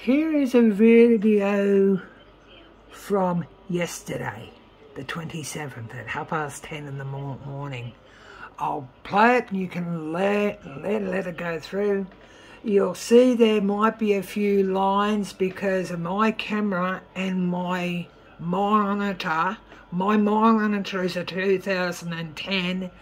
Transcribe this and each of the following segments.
Here is a video from yesterday, the 27th, at 10:30 in the morning. I'll play it and you can let it go through. You'll see there might be a few lines because of my camera and my monitor. My monitor is a 2010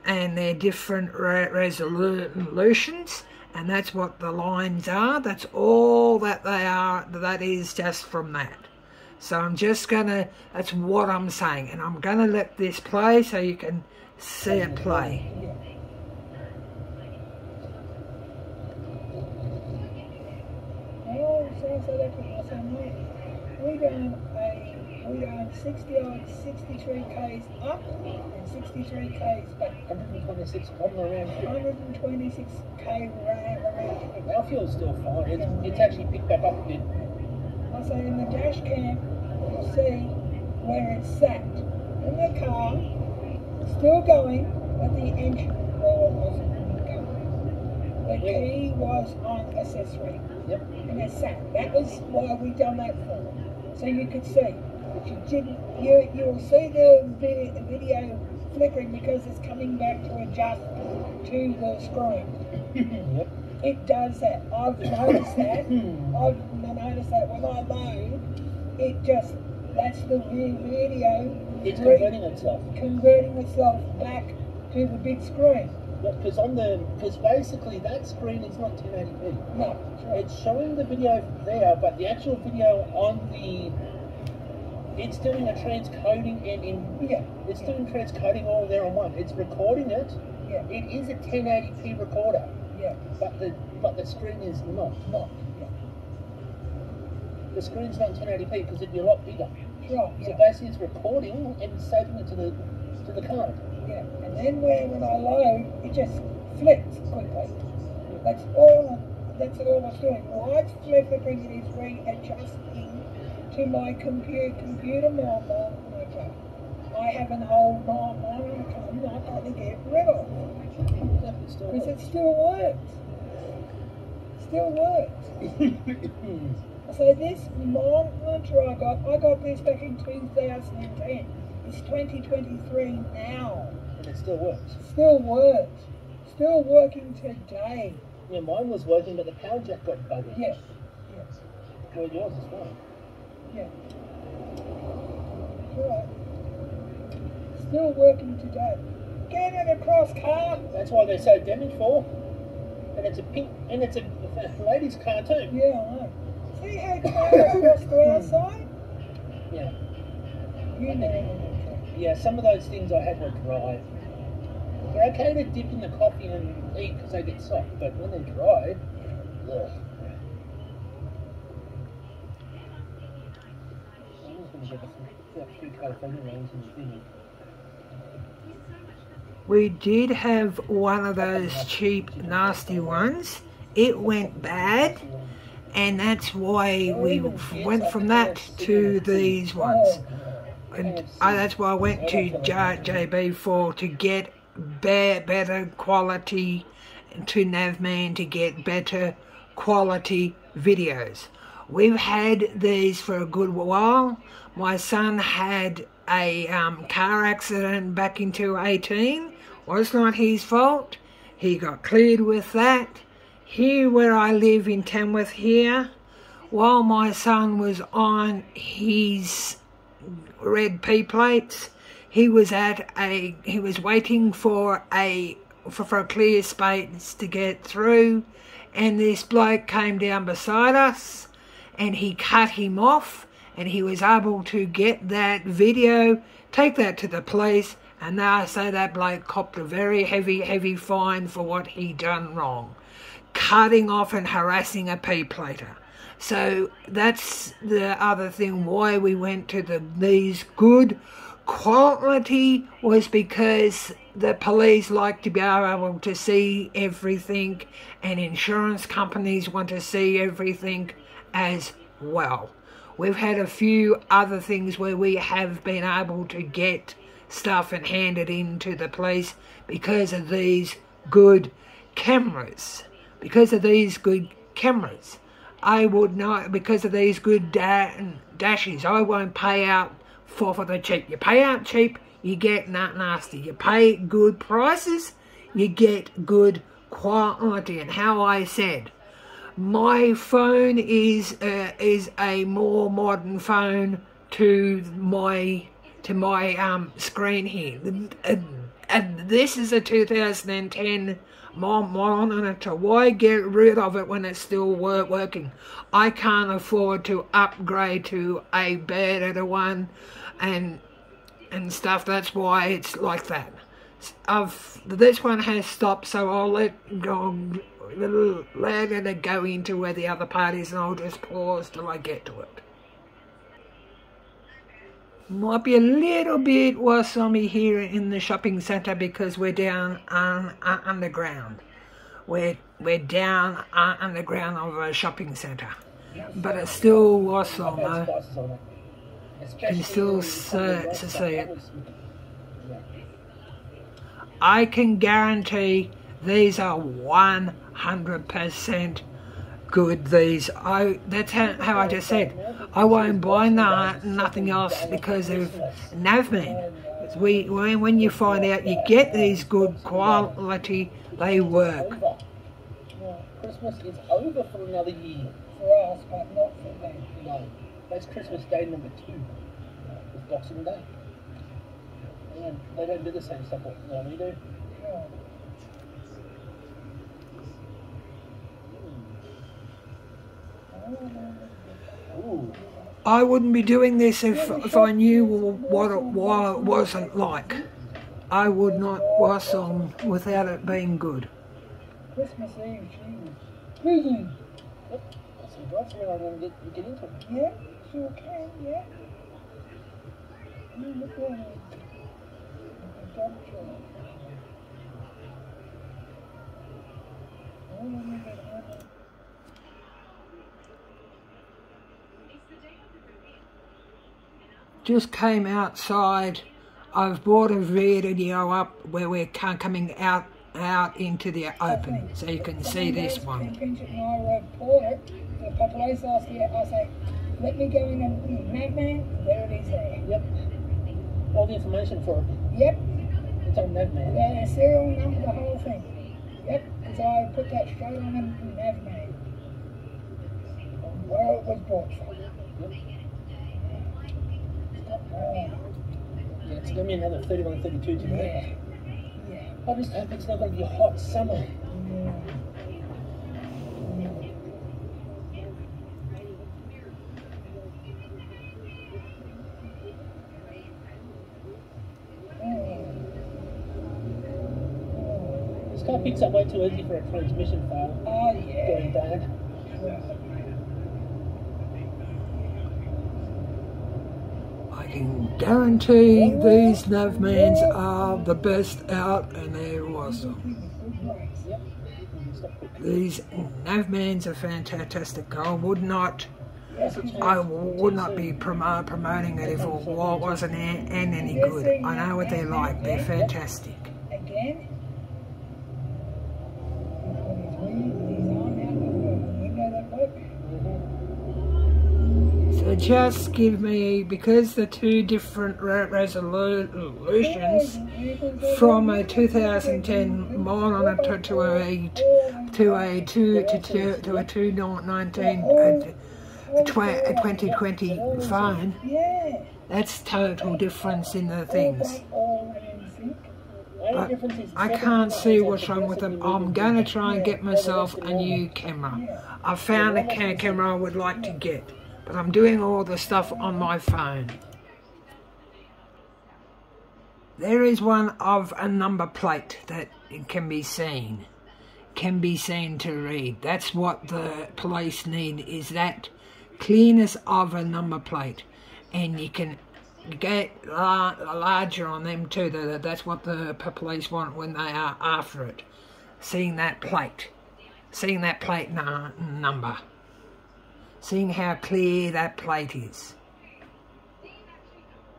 and they're different resolutions, and that's what the lines are. That's all that they are. That is just from that. So I'm just gonna, that's what I'm saying, and I'm gonna let this play so you can see it play. We going 63 k's up and 63 k's back. 126 on the round trip. 126 k round trip. Our fuel's still fine. It's actually picked back up a bit. I say in the dash cam, you'll see where it's sat. In the car, still going, but the engine roll wasn't going. The key was on accessory. Yep. And it sat. That was why we done that for. So you could see. You'll see the video flickering because it's coming back to adjust to the screen. Yep. It does that. I've noticed that. I've noticed that when I load, it just, that's the video. It's converting itself back to the big screen. Because basically that screen is not 1080p. No. It's showing the video there, but the actual video on the, it's doing a transcoding it's doing transcoding all there on one. It's recording it. Yeah. It is a 1080p recorder. Yeah. But the screen is not. Yeah. The screen's not 1080p because it'd be a lot bigger. Right. So basically it's recording and saving it to the card. Yeah. And then when I load, it just flips quickly. That's all it's doing. Why it's flipping, it is readjusting to my computer monitor. I have an old monitor I'm not going to get rid of. Because it still works. So this monitor I got this back in 2010. It's 2023 now. And it still works. Still working today. Yeah, mine was working, but the power jack got buggered. Yes. Well, yours as well. Yeah. Right. Still working today. Get it across car. That's why they're so damaged for. And it's a pink, and it's a ladies' car too. Yeah, I know. See how it goes across to our side? Yeah. You know. Yeah, some of those things I had were dry. They're okay to dip in the coffee and eat because they get soft, but when they're dry, ugh. I'm just going to get a few California rolls in the thing. We did have one of those cheap, nasty ones. It went bad, and that's why we went from that to these ones. And that's why I went to JB to get better quality, to navman to get better quality videos. We've had these for a good while. My son had a car accident back in 2018. Was not his fault. He got cleared with that. Here where I live in Tamworth here, while my son was on his red P plates, he was waiting for a clear space to get through, and this bloke came down beside us and he cut him off, and he was able to get that video, take that to the police, and they say that bloke copped a very heavy fine for what he done wrong, cutting off and harassing a P-plater. So that's the other thing why we went to these good quality, was because the police like to be able to see everything, and insurance companies want to see everything as well. We've had a few other things where we have been able to get stuff and hand it in to the police because of these good cameras. I would not, because of these good dashes, I won't pay out for the cheap. You pay out cheap, you get nasty. You pay good prices, you get good quality. And how I said, my phone is a more modern phone to my screen here, and this is a 2010 monitor. Why get rid of it when it's still working? I can't afford to upgrade to a better one and stuff. That's why it's like that. This one has stopped, so I'll let it go into where the other part is, and I'll just pause till I get to it. Might be a little bit worse on me here in the shopping centre because we're down underground. We're down underground of a shopping centre, but it's still awesome though. You can still see it. I can guarantee these are 100% good. That's how I just said. I won't buy nothing else because of navman. When you find out you get these good quality, they work. Christmas is over for another year. For us, but not for them. No, that's Christmas Day number 2. It's Boxing Day. They don't do the same stuff like we do. Ooh. I wouldn't be doing this if I knew what it wasn't like. I would not watch on without it being good. Christmas Eve, Jesus. That's some drugs here. I want to get into it. Yeah, sure can, yeah. Look at it. Just came outside. I've brought a video up where we're coming out into the open, so you can see this one. The police asked you, I say, let me go in and navman. There it is there. Yep. All the information for it. Yep. It's on navman. Yeah, serial number, the whole thing. Yep. So I put that straight on navman. Where it was bought from. Yep. Yeah, it's going to be another 31, 32 today. Yeah. I just hope it's not going to be a hot summer. Yeah. This car picks up way too easy for a transmission fail. Oh yeah. Going bad. I can guarantee these navmans are the best out, and they're awesome. These navmans are fantastic. I would not be promoting it if it wasn't any good. I know what they're like. They're fantastic. Again. So just give me, because the two different resolutions from a 2010 monitor to a 2020 phone, that's total difference in the things. But I can't see what's wrong with them. I'm going to try and get myself a new camera. I found a camera I would like to get, but I'm doing all the stuff on my phone. There is one of a number plate that can be seen to read. That's what the police need, is that clearness of a number plate, and you can get larger on them too. That's what the police want when they are after it. Seeing that plate number, seeing how clear that plate is.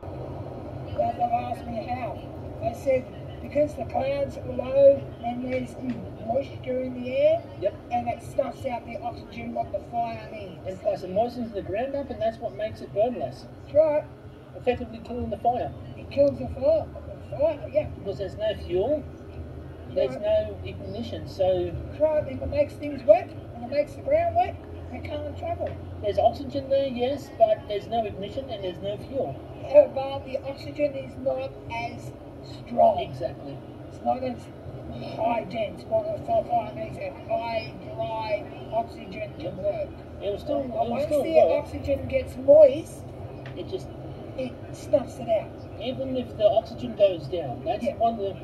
They've asked me how. I said, because the clouds are low and there's moisture in the air. Yep. And it stuffs out the oxygen what the fire needs. And plus it moistens the ground up, and that's what makes it burn less. That's right. Effectively killing the fire. It kills the fire. Yeah. Because there's no fuel, there's no ignition, so... That's right. If it makes things wet, and it makes the ground wet, it can't travel. There's oxygen there, yes, but there's no ignition and there's no fuel. But the oxygen is not as strong. Exactly. It's not as high dense. What a fire needs a high, dry oxygen to work. It will still Once the work. oxygen gets moist, it snuffs it out. Even if the oxygen goes down, that's one of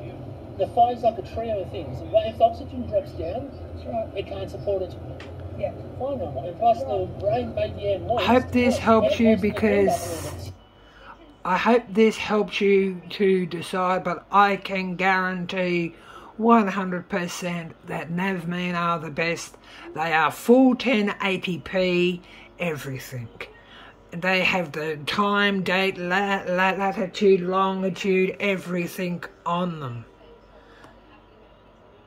the fire's like a trio of things. If the oxygen drops down, that's right. It can't support its fire normal. And plus the rain made the air moist. I hope this helps you, because I hope this helps you to decide, but I can guarantee 100% that navman are the best. They are full 1080p everything. They have the time, date, latitude, longitude, everything on them.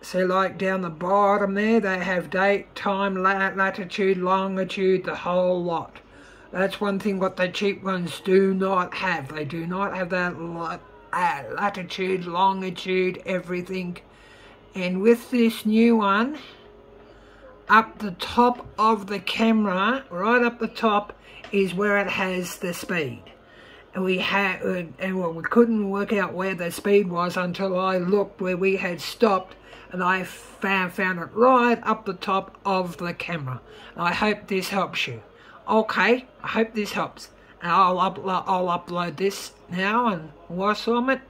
So like down the bottom there, they have date, time, latitude, longitude, the whole lot. That's one thing what the cheap ones do not have. They do not have that latitude, longitude, everything. And with this new one, up the top of the camera, right up the top, is where it has the speed. And we couldn't work out where the speed was until I looked where we had stopped, and I found it right up the top of the camera. And I hope this helps you. Okay, I hope this helps. And I'll upload this now and work on it.